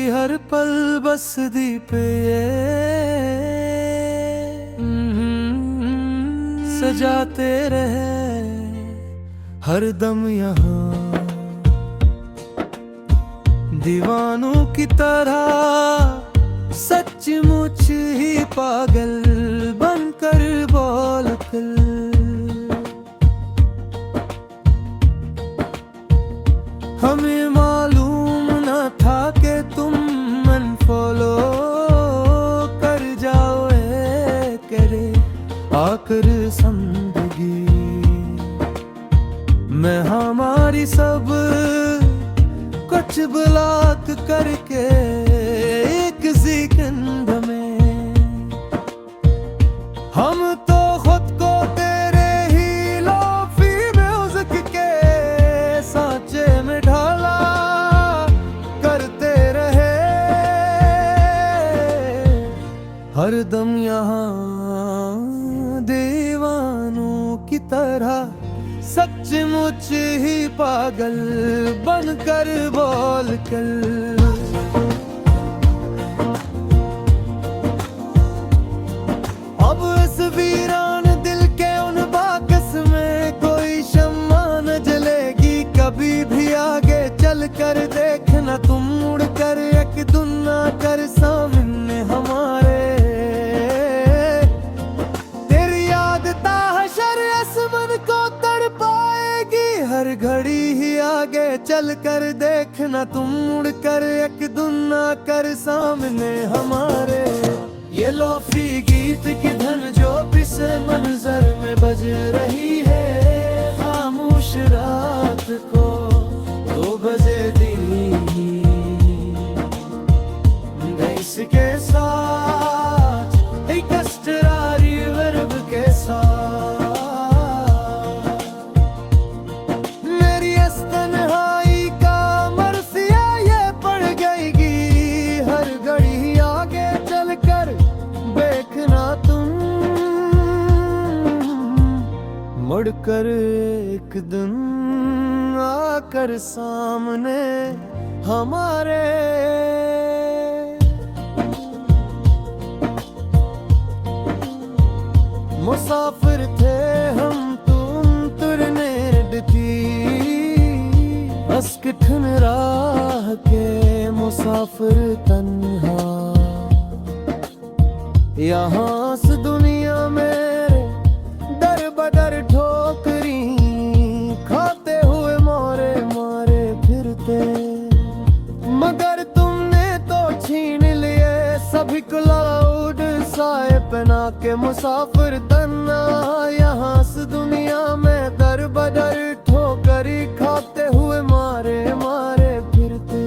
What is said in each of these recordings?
हर पल बस दीपे सजाते रहे हर दम यहाँ, दीवानों की तरह सचमुच ही पागल बनकर बोल फिर। हमें मालूम न था कि तुम अनफॉलो कर जाओगे करे आकर जिंदगी मैं हमारी सब कुछ ब्लॉक करके एक सेकंड में हम तो खुद को तेरे ही लोफी म्यूजिक के सांचे में ढाला करते रहे हर दम यहाँ, दीवानों की तरह सचमुच ही पागल बनकर बोल कर। अब इस वीरान दिल के उन बाकस में कोई शम्मा न जलेगी कभी भी। आगे चल कर देखना तुम मुड़ कर एक दुन्ना कर सामने हमारे, तेरी याद ताहशर आसमान को तड़पाएगी हर घड़ी ही। आगे चल कर देखना तुम मुड़ कर एक दुन्ना कर सामने हमारे। ये लोफी गीत की धन जो पिस मंजर में बज रही है खामोश रात को 2 बजे दिन इसके साथ एक अस्टरारी वर्ब के साथ मेरी तन्हाई का मरसिया ये पड़ गईगी हर घड़ी। आगे चल कर देखना तुम मुड़ कर एक दिन आकर सामने हमारे। मुसाफिर थे हम तुम तुरने थी अस्क ठन राह के मुसाफिर तन्हा। यहाँ से दुनिया मेरे दर बदर ठोकरी खाते हुए मारे मारे फिरते, मगर तुमने तो छीन लिए सभी क्लाउड साए पहना के मुसाफिर तन्हा। यहाँ से दुनिया में दर बदर ठोकरी खाते हुए मारे मारे फिरते,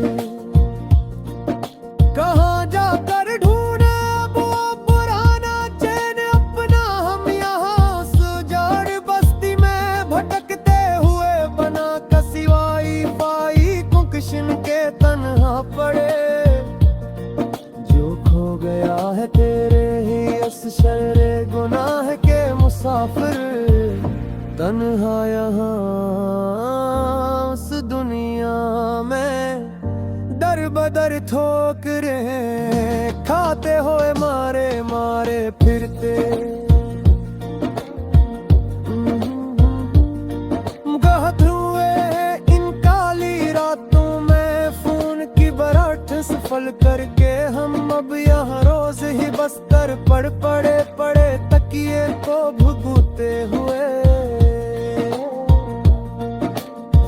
कहाँ जाकर ढूंढे अब वो पुराना चैन अपना। हम यहाँ सुजाड़ बस्ती में भटकते हुए बना कसिवाई पाई कुंकशिन के तन्हा पड़े। जो खो गया है तेरे ही उस शर्रे गुनाह के मुसाफिर तन्हा यहाँ उस दुनिया में दर बदर ठोकरे खाते हुए मारे मारे फिरते। गहत हुए इन काली रातों में खून की बराठ सफल करके हम अब यहाँ रोज ही बस्तर पड़ पड़े पड़े तकिए को भुगूते हुए।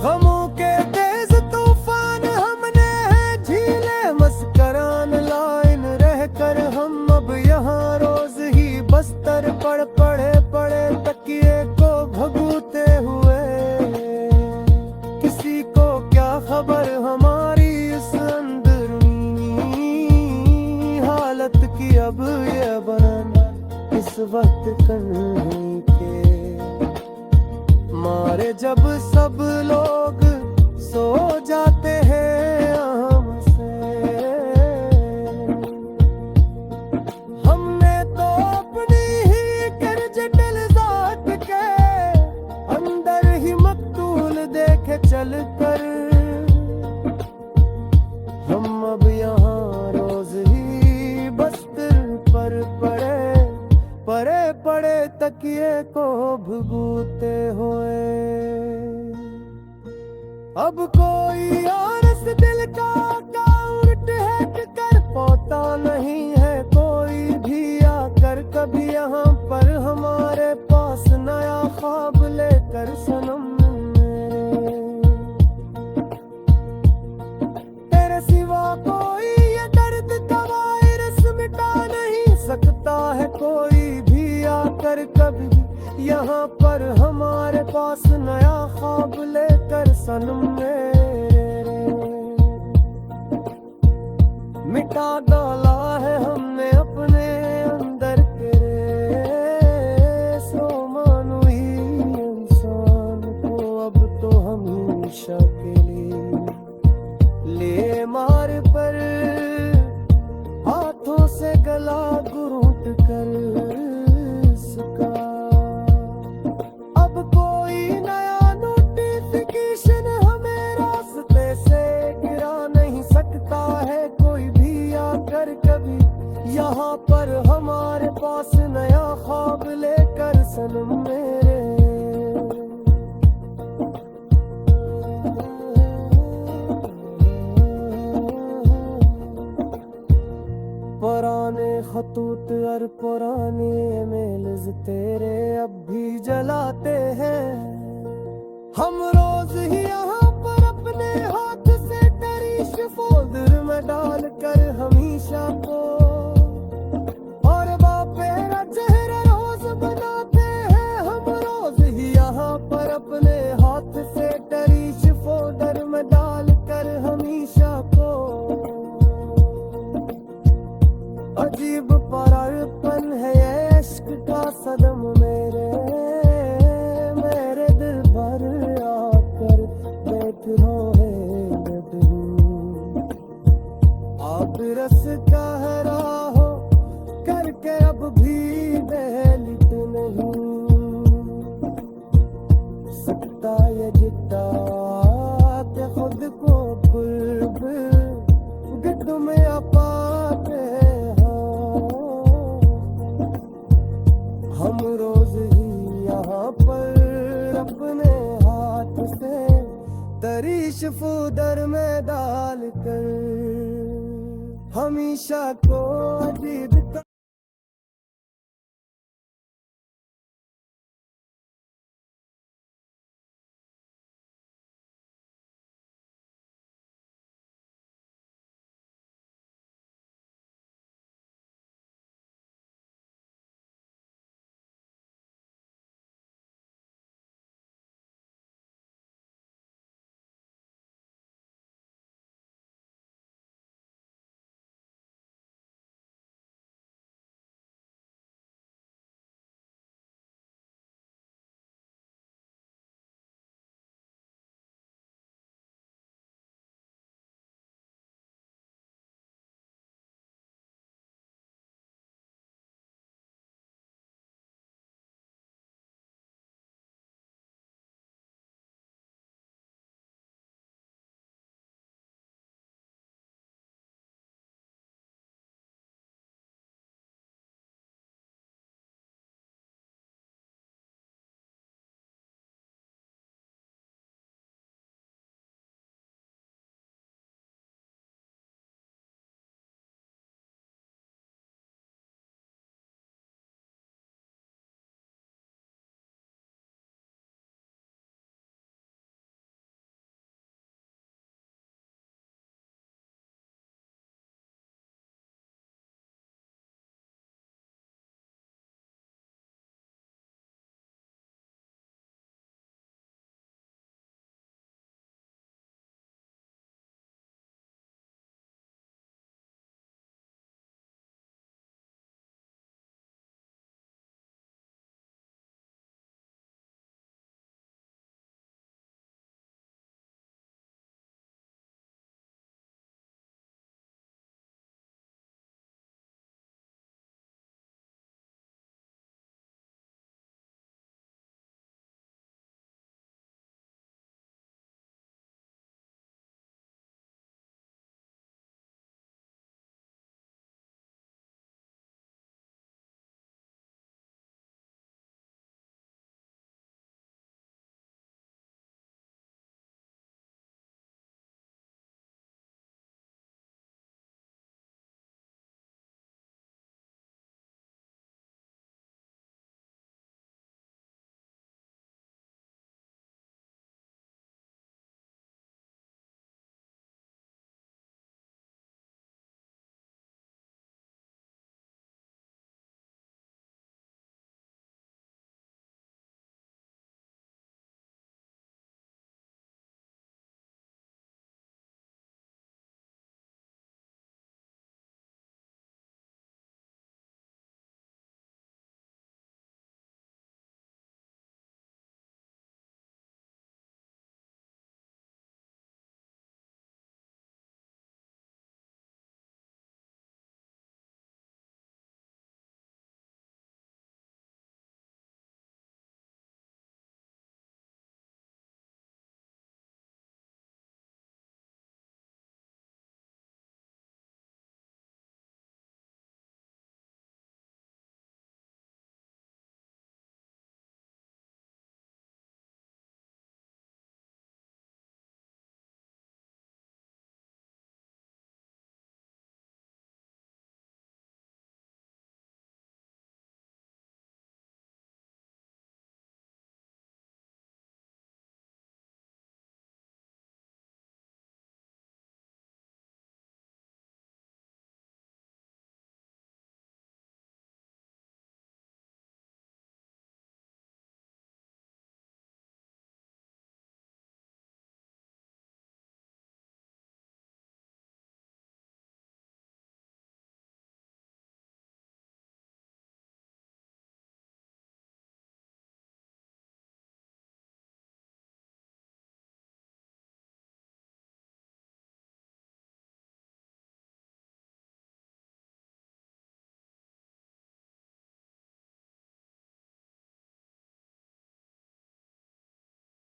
गमों के तेज तूफान हमने झीले मस्करान लाइन रह कर हम अब यहाँ रोज ही बस्तर पड़ पड़े पड़े तकिए को भगूते हुए। किसी को क्या खबर हमारी इस अंदरूनी हालत की अब ये बयान इस वक्त करने के मारे जब सब लोग सो जाते हैं हमसे। हमने तो अपनी ही कर्ज दिल जात के अंदर ही मकतूल देखे चल कर हम अब यहाँ तकिए को भुगूते हुए। अब कोई और इस दिल का उल्ट है कर पाता नहीं है कोई भी आकर कभी यहाँ पर हमारे पास नया ख्वाब लेकर सनम। तेरे सिवा कोई ये दर्द का वायरस मिटा नहीं सकता है कोई भी आकर कभी यहाँ पर हमारे पास नया ख्वाब लेकर सनम मेरे। मिटा डाला है हमने अपने अंदर तेरे सो मानो ही इंसान को अब तो हमेशा के लिए ले मार पर हाथों से गला घुरूट कर सका। अब कोई नया नोटिफिकेशन हमें रास्ते से गिरा नहीं सकता है कोई भी आकर कभी यहाँ पर हमारे पास नया ख्वाब लेकर सनम मेरे। पुराने खतूत और पुराने ईमेल्स तेरे अब भी जलाते हैं। हम रोज ही यहाँ पर अपने हाथ से तरीश फोल्डर में डाल कर हमेशा को और बापेरा चेहरा रोज बनाते हैं। हम रोज ही यहाँ पर अपने हाथ से तरीश फोल्डर में डाल कर हमेशा को। अजीब परारपन है ये इश्क का सदम मेरे दिल भर आकर देख रोए आप रस का हरा हो करके अब भी दहलित नहीं सकता ये जिद्दा के खुद को कुर्ब गिद्द में पाते हम रोज ही यहाँ पर अपने हाथ से तरीश फूदर में डाल कर हमेशा को अजीब